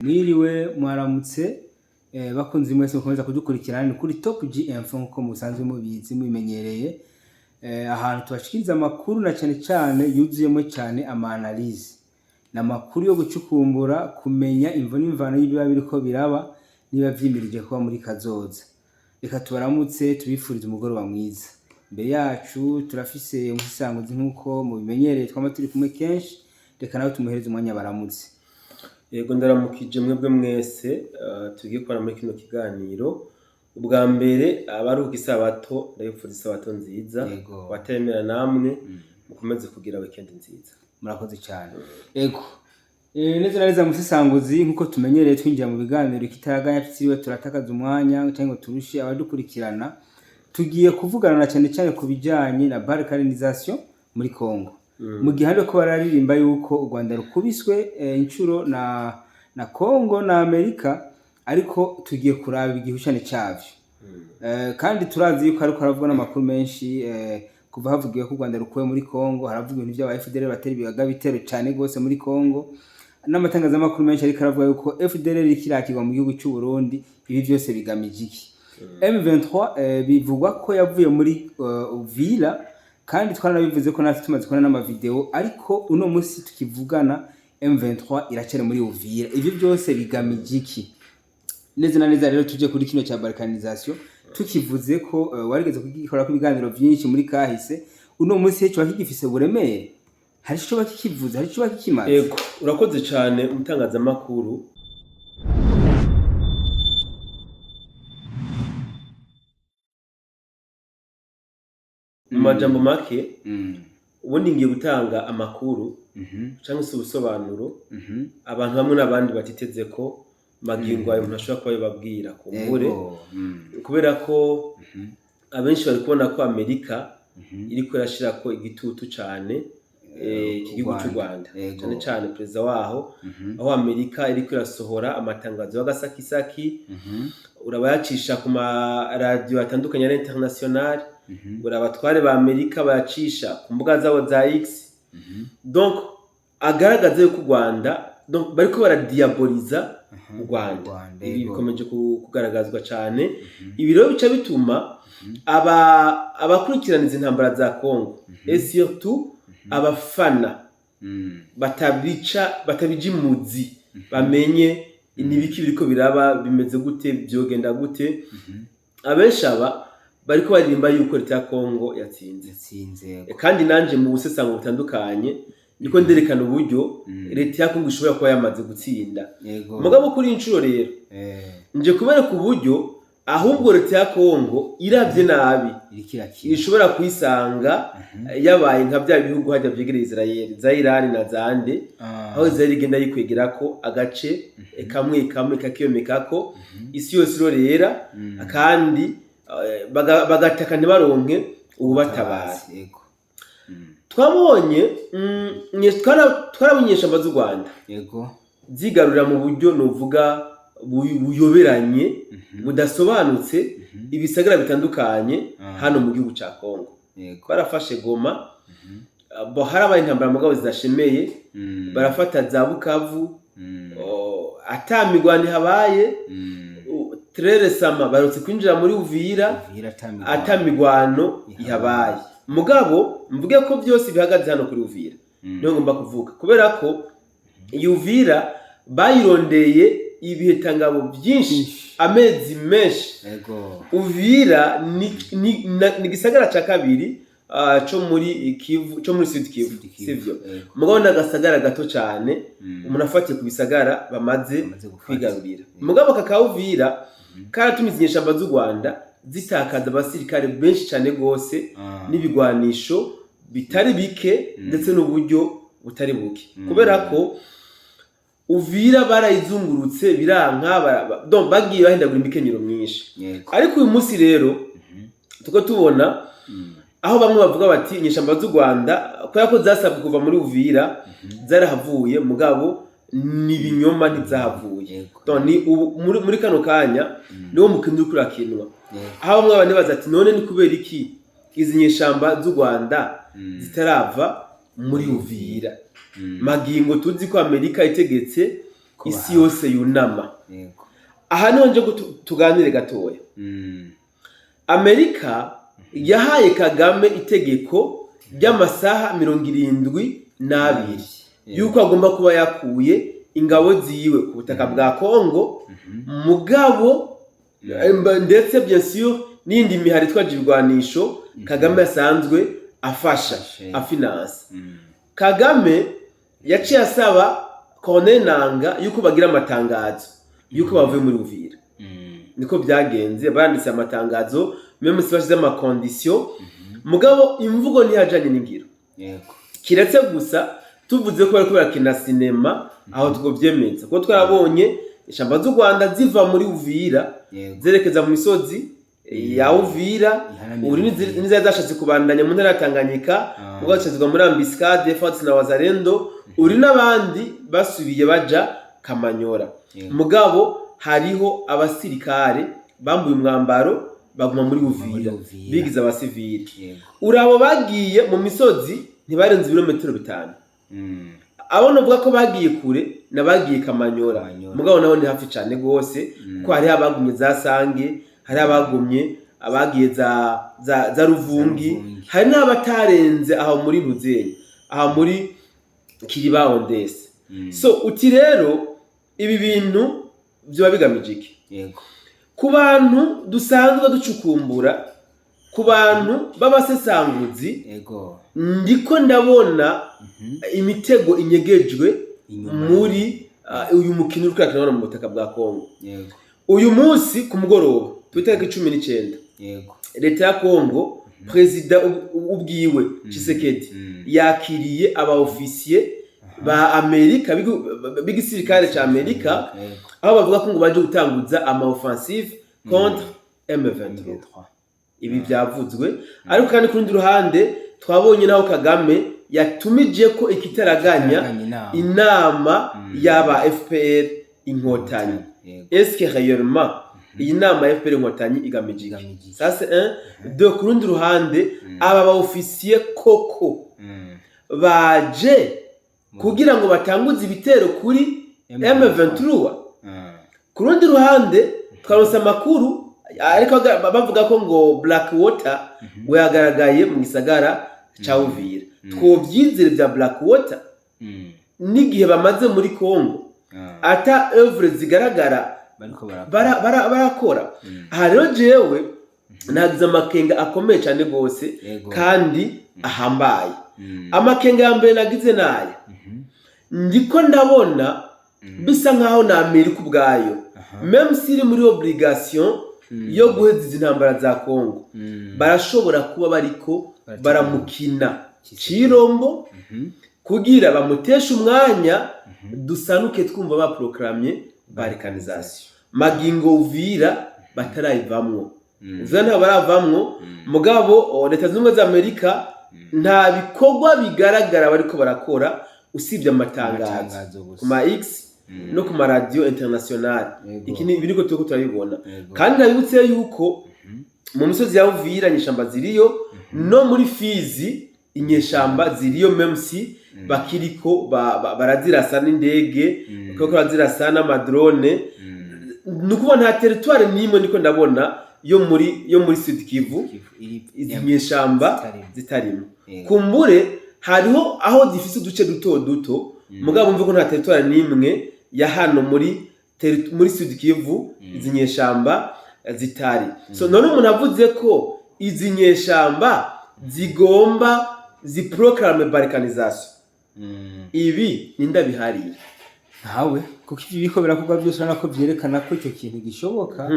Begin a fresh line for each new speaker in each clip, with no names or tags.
Mwiriwe mwaramutse bakunzi mwese mukomeza kudukurikirana ni kuri Top G Info nkuko musanzwe mubizi mubimenyereye ahantu tubashikiriza amakuru na cyane yuzuyemo cyane ama-analyse n'amakuru yo gucukumbura kumenya imvo n'imvano y'ibiba biriko biraba niba vyimirije kuba muri kazoza. Reka tubaramutse tubifuriza umugoroba mwiza. Mbere yacu turafise umusanguzi nkuko mubimenyereye twama turi kumwe kenshi, reka nawe tumuhereze umwanya baramutse.
Yego ndaramukije mwebwe mwese tugiye gukora muri kino kiganiro. Ubwa mbere abaruhuka isabato ndabipfuriza isabato nziza, watemera namwe mukomeze kugira weekend nziza.
Murakoze cyane. Yego neza na neza musisanguzi nkuko tumenyereye twinjira mu biganiro kitaganya tutiriwe turatakaza umwanya cyangwa turushe abadukurikirana. Tugiye kuvugana na cyane ku bijanye na balkanisation muri Kongo. Mu gihe ko bararirimba yuko u Rwanda rukubiswe incuro na Kongo na Amerika, ariko tugiye kuraba igihushane cyavyo. Kandi turazi yuko ariko haravugwa n'amakuru menshi kuva havugiwe ko u Rwanda rukuwe muri Kongo, haravugwa ibintu by'aba FDLR bateri bigaga bitero cyane gose muri Kongo. N'amatangazamakuru menshi ariko aravuga yuko FDLR ikirakirwa mu gihugu cy'u Burundi, ibi byose bigamije iki? M23 bivugwa ko yavuye muri Uvira, kandi twaranabivuze ko natwe tumaze kubona n'amavideo, ariko uno munsi tukivugana M23 iracere muri Uvira. Ivyo byose bigamije iki? Neza na neza rero tuje kuri kino cya balkanisation, tukivuze ko warigeze kugikora ku biganiro byinshi muri kahise. Uno munsi cyo bakigifise buremere, hari cyo bakikivuze, hari cyo bakikimaze.
Yego urakoze cyane umutangazamakuru. Majambo make ubundi ngiye gutanga amakuru cyangwa se ubusobanuro abantu bamwe n'abandi batiteze ko magingo ayo ntashobora kuba babwira kumbure, kubera ko abenshi bari kubona ko Amerika iriko irashira ko igitutu cyane igihugu cy'u Rwanda, cyane perezida waho, aho Amerika iriko irasohora amatangazo y'agasakisaki, urabayacisha ku ma radio atandukanye ya international, abatware ba Amerika bayacisha ku mbuga zabo za X. Donc agaragaza yuko u Rwanda bariko baradiaboliza u Rwanda. Ibi bikomeje kugaragazwa cyane. Ibi rero bica bituma abakurikiraniza intambara za Kongo et surtout abafana batabijimuzi bamenye inibiki biriko biraba bimeze gute, byogenda gute. Abenshi bariko baririmba yuko leta ya Kongo yatsinze, kandi nanje mu busesango butandukanye niko nderekana uburyo leta ya Kongo ishobora kuba yamaze gutsinda. Mugabo kuri incuro rero nje kubereka uburyo ahubwo leta ya Kongo iravye nabi ishobora kwisanga yabaye nka bya bihugu hajya byegereye Israel, za Iran na zande, aho Israel igenda yikwegera ko agace kamwe kakiyomeka ko isi yose rero, kandi bagataka ntibaronke ububatabara. Twabonye twarabonyesha amazu Rwanda zigarurira mu buryo novuga buyoberanye budasobanutse ibisagara bitandukanye hano mu gihugu cya Kongo. Barafashe Goma, harabaye intambara mugabo zidashemeye, barafata za Bukavu, atamigwani habaye, Trere Sama barutse kwinjira muri Uvira, atamigwano ihabaye. Mugabo mvuge ko byose bihagaze hano kuri Uvira. Niyo ngomba kuvuga, kubera ko Uvira bayirondeye ibihitangabo byinshi, amezi menshi. Uvira ni gisagara ca kabiri cyo muri Kivu, cyo muri Sud Kivu, sivyo? Mugabo nagasagara gato cyane umuntu afatiye ku bisagara bamaze kwigarurira. Mugabo kakawuvira karatumizinyesha ambazu Rwanda zitakaza abasirikare benshi cyane gose n'ibigwanisho bitari bike ndetse n'uburyo butari buke, kubera ko Uvira barayizungurutse biranka, donc bagiye bahindagura imikenyero myinshi. Ariko uyu munsi rero tuko tubona aho bamwe bavuga bati inyeshamba z'u Rwanda ko yako zasabwe kuva muri Uvira zarahavuye, mugabo ni binyoma ntizahavuye. Donc ni muri kano kanya niwo mukindi uri kurakinwa. Aho bamwe banibaza ati none ni kubera iki izi nyeshamba z'u Rwanda zitarava muri Uvira? Magingo tuzi ko Amerika itegetse isi yose yunama. Aha niho nje tuganire gatoya. Amerika yahaye Kagame itegeko ry'amasaha 72 yuko agomba kuba yakuye ingabo ziwe ku butaka bwa Kongo, mugabo ndetse bien sûr n'indi mihari twaje ibigwanisho Kagame yasanzwe afasha afinance. Kagame yaciye asaba Colonel Nanga yuko bagira amatangazo yuko bavuye muri Uvira. Niko byagenze, baranditse amatangazo même si bashize ama condition, mugabo imvugo ntiyajanye n'ingiro. Kiretse gusa tuvuze ko bariko barakina cinema aho twovyemeza ko twarabonye ishamba z'u Rwanda ziva muri Uvira zerekeza mu misozi ya Uvira, uri niza zashatse kubandanya mu ntara ya Tanganyika, ugacezwa muri Ambiscade, Fats na Wazalendo, uri nabandi basubiye baja Kamanyora. Mugabo hariho abasirikare bambuye umwambaro baguma muri Uvira bigize abasivili. Urabo bagiye mu misozi ntibarenze ibirometero 5. Abo novuga ko bagiye kure nabagiye Kamanyora, mugabo naho ni hafi cyane gose ko hari abagumye za Sange, hari abagumye abagiye za Ruvungi, hari n'abatarenze aho muri Ruzenyi, aho muri Kiriba Ondese. So uti rero ibi bintu byo bigamije iki? Ku bantu dusanzwe ducukumbura, ku bantu babasesanguzi, ndiko ndabona imitego inyegejwe muri uyu mukino uri kwakira mu butaka bwa Kongo. Uyu munsi ku mugoroba tw'itariki 19 leta ya Kongo, president ubwiwe Tshisekedi yakiriye aba officier ba Amerika bigisirikare ca Amerika, aho bavuga ko ngo baje gutanguza ama offensive contre M23. Ibi byavuzwe, ariko kandi ku rundi ruhande twabonye naho Kagame yatumije ko ikitaraganya inama y'aba FPR inkotanyi. Est-ce que réellement iyi nama ya FPR inkotanyi igamije iki? Ça c'est un. De ku rundi ruhande aba ba officier koko baje kugira ngo batanguze ibitero kuri M23. Ku rundi ruhande twaronse amakuru ariko bavuga ko ngo Blackwater yagaragaye mu gisagara ca Uvira. Twovyizere bya Blackwater n'igihe bamaze muri Kongo ata œuvre zigaragara barakora. Aha rero jewe nagize amakenga akomeye cyane gose kandi ahambaye. Amakenga ya mbere nagize naye, ndiko ndabona bisa nkaho na Amerika ubwayo même si muri obligation yo guheza intambara za Kongo, barashobora kuba bariko baramukina Chirombo kugira bamutesha umwanya dusanuke twumva ba proclamé balkanisation. Magingo Uvira batarayivamwo, Uvira nta baravamwo, mugabo leta z'ubumwe za Amerika nta bikorwa bigaragara bariko barakora usibye amatangazo ku ma X no ku ma radio international. Iki ni biriko tuko turabibona, kandi nabibutse yuko mu misozi ya Uvira nyeshamba ziriyo, no muri Fizi inyeshamba ziriyo, même si bakiriko barazirasa n'indege, bakako barazirasa n'amadrone. Nukuba nta territoire nimwe niko ndabona yo muri Sud Kivu inyeshamba zitarimo. Kumbure hariho aho zifise uduce duto, mugabo mvuga ko nta territoire nimwe ya hano muri Sud Kivu izinyeshamba zitari. So none umuntu avuze ko izinyeshamba zigomba ziproclame balkanisation, ibi nindabihariye
ntawe kuko ibi biko birakorwa byose nako byerekana ko icyo kintu gishoboka.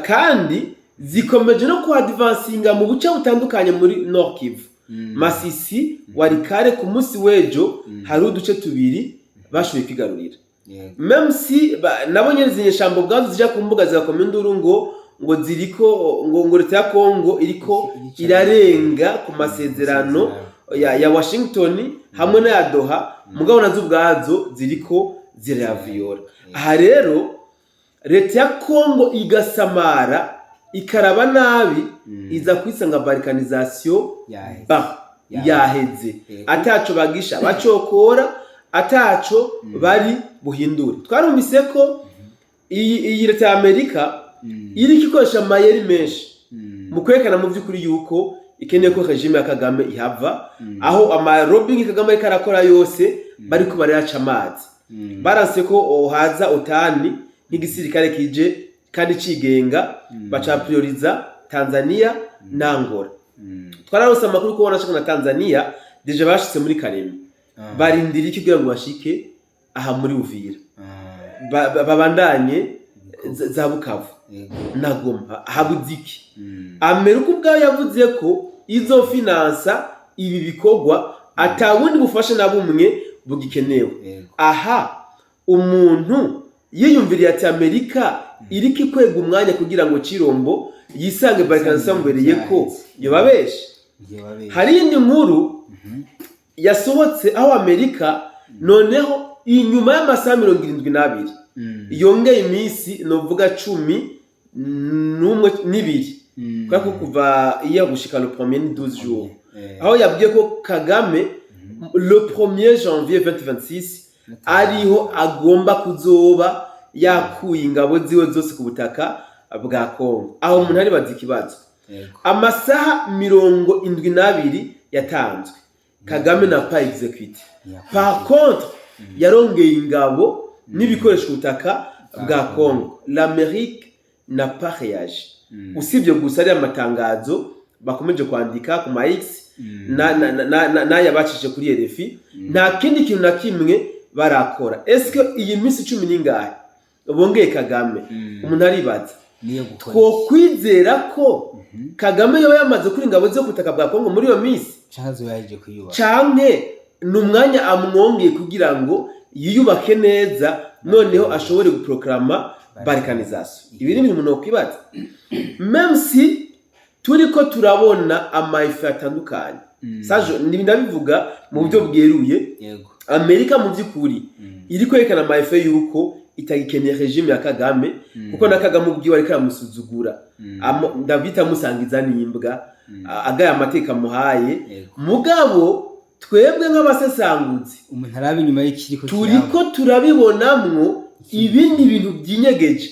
Kandi zikomeje no ku advancinga mu buce butandukanye muri Nord Kivu. Masisi Warikare ku munsi wejo hari uduce tubiri bashoboye kwigarurira. Même si nabonye izinyeshamba ubwazo zija ku mbuga za komenduru ngo ziriko ngo leta ya Kongo iriko irarenga ku masezerano ya Washington hamwe na ya Doha, mugabo nazo ubwazo ziriko ziraviora. Aha rero leta ya Kongo igasamara ikaraba nabi, iza kwisanga balkanisation yaheze ataco bagisha bacokora, ataco bari buhindure. Twarumvise ko iyi leta ya Amerika iri kikoresha amayeri menshi mu kwerekana mu by'ukuri yuko ikeneye ko regime ya Kagame ihava, aho amarobingi Kagame ariko arakora yose bariko barayaca amazi. Baranse ko haza otani nk'igisirikare kije kandi cigenga, baca prioriza Tanzania na Angola. Twararose amakuru ko wanashaka na Tanzania deje bashitse muri Karemi, barindira iki kugira ngo bashike aha muri Uvira, babandanye za Bukavu na Goma, habuziki. Amerika ubwayo yavuze ko izo finansa ibi bikorwa atawundi bufasha na bumwe bugikenewe. Aha umuntu yiyumviriye ati Amerika iri kikwega umwanya kugira ngo Cirombo yisange Balkanization mbereye ko yobabeshe. Hari indi nkuru yasohotse aho Amerika noneho inyuma y'amasaha 72 yongeye iminsi novuga 12 kwa kuva iya gushika le premier 12 jours, aho yabwiye ko Kagame le 1er janvier 2026 ariho agomba kuzoba yakuye ingabo ziwe zose ku butaka bwa Kongo. Aho umuntu ari bazi ikibazo, amasaha 72 yatanzwe, Kagame na pas exécuté. Par contre yarongeye ingabo n'ibikoresho ubutaka bwa Kongo. L'Amérique n'a pas réagi. Usibye gusa ari amatangazo bakomeje kwandika ku ma X na yabacishije kuri RFI, nta kindi kintu na kimwe barakora. Est-ce que iyi minsi 10 n'ingahe bongeye Kagame? Umuntu aribaza two kwizera ko Kagame yo yamaze kuri ingabo zo kutaka bwa Kongo muri iyo minsi,
canzo yaje kuyuba
canke n'umwanya amwongeye kugira ngo yiyubake neza noneho ashobore guprograma balkanization. Ibi ni ibintu nokwibaza, même si turiko turabona amayifa atandukanye. Sajo ndabivuga mu buryo bweruye, Amerika mu by'ukuri iri kwerekana amayifa yuko itagikeneye regime ya Kagame, kuko na Kagame ubwiwe ariko amusuzugura, ndabita musangiza n'imbwa, agaya amateka muhaye. Mugabo twebwe nk'abasesanguzi
umuntu arabi nyuma y'ikiriko
turiko turabibonamwo ibindi bintu byinyegeje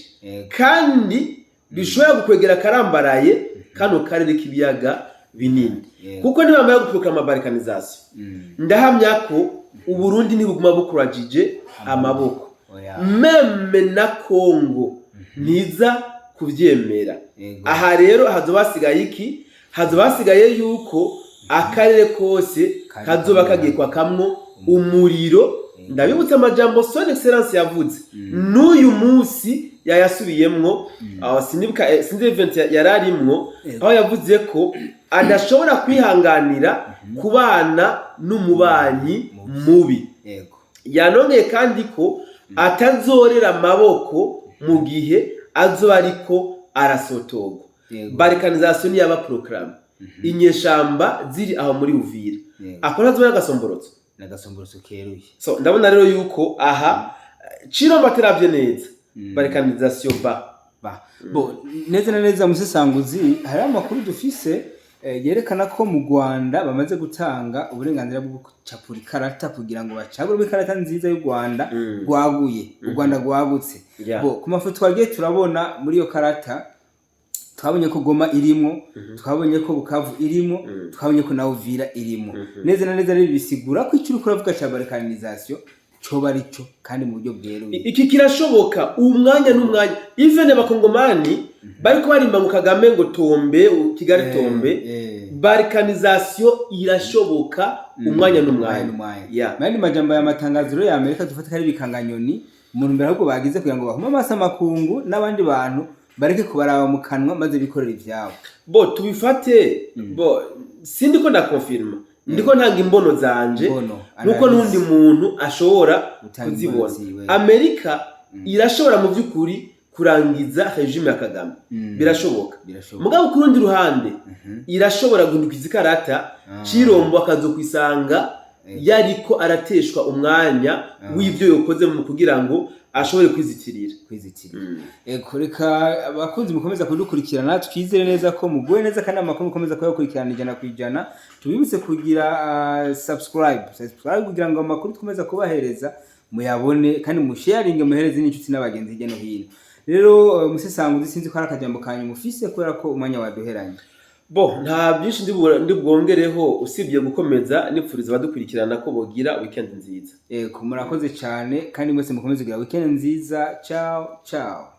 kandi bishobora gukwegera karambaraye kano karere k'ibiyaga binini. Kuko nibamara guprograma balkanization, ndahamya ko Uburundi ntibuguma bukurajije amaboko, meme na Kongo niza kuvyemera. Aha rero hazobasigaye iki? Hazobasigaye yuko akarere kose kazoba kagiye kwa kamwo umuriro. Ndabibutse amajambo son excellence yavuze n'uyu munsi yayasubiyemwo, sinibuka sinzi event yararimwo, aho yavuze ko adashobora kwihanganira kubana n'umubanyi mubi. Yanongeye kandi ko atazorera amaboko mu gihe azoba ariko arasotogwa. Balkanization yaba program inyeshamba ziri aho muri Uvira, akora zobona gasomborotso
n'agasomborotso keruye.
So ndabona rero yuko aha Cirombo ataravye neza balkanization
bo neza na neza musesanguzi. Hari amakuru dufise yerekana ko mu Rwanda bamaze gutanga uburenganzira bwo gucapura ikarata kugira ngo bacagure ikarata nziza y'u Rwanda rwaguye, u Rwanda rwagutse. Bo ku mafoto twagiye turabona muri iyo karata, twabonye ko Goma irimo, twabonye ko Bukavu irimo, twabonye ko na Uvira irimo. Neza na neza rero bisigura ko icyo ukora vuga cha balkanization coba arico kandi mu buryo bweruye.
Iki kirashoboka umwanya n'umwanya. Even abakongomani bariko barimba mu Kagame ngo tombe Kigali tombe, balkanization irashoboka umwanya n'umwanya.
Mandi majambo ya matangazo ya Amerika dufata kari bikanganyoni mu mbere ahubwo bagize kugira ngo bahuma amasa makungu n'abandi bantu bareke kubaraba mu kanwa maze bikorera ivyabo.
Bo tubifate, bo sindiko ndakonfirma, ndiko ntanga imbono zanje nuko n'undi muntu ashobora kuzibona. Amerika irashobora mu by'ukuri kurangiza regime ya Kagame, birashoboka. Mugabo ku rundi ruhande irashobora guhindukiza ikarata Cirombo akazokwisanga yariko arateshwa umwanya w'ivyo yokoze mu kugira ngo ashobore kwizitirira.
Ego reka abakunzi mukomeza kudukurikirana twizere neza ko muguwe neza kandi amakuru mukomeza kuyakurikirana 100%. Tubibutse kugira subscribe kugira ngo amakuru twkomeza kubahereza muyabone kandi musharinge muhereze n'inshuti n'abagenzi hirya no hino. Rero Musesanguzi sinzi ko ari akajambo kanyu mufise kubera ko umwanya waduheranye.
Nta byinshi ndi bwongereho usibye gukomeza nipfuriza abadukurikirana ko bogira weekend nziza.
Murakoze cyane kandi mwese mukomeze kugira weekend nziza. Ciao ciao.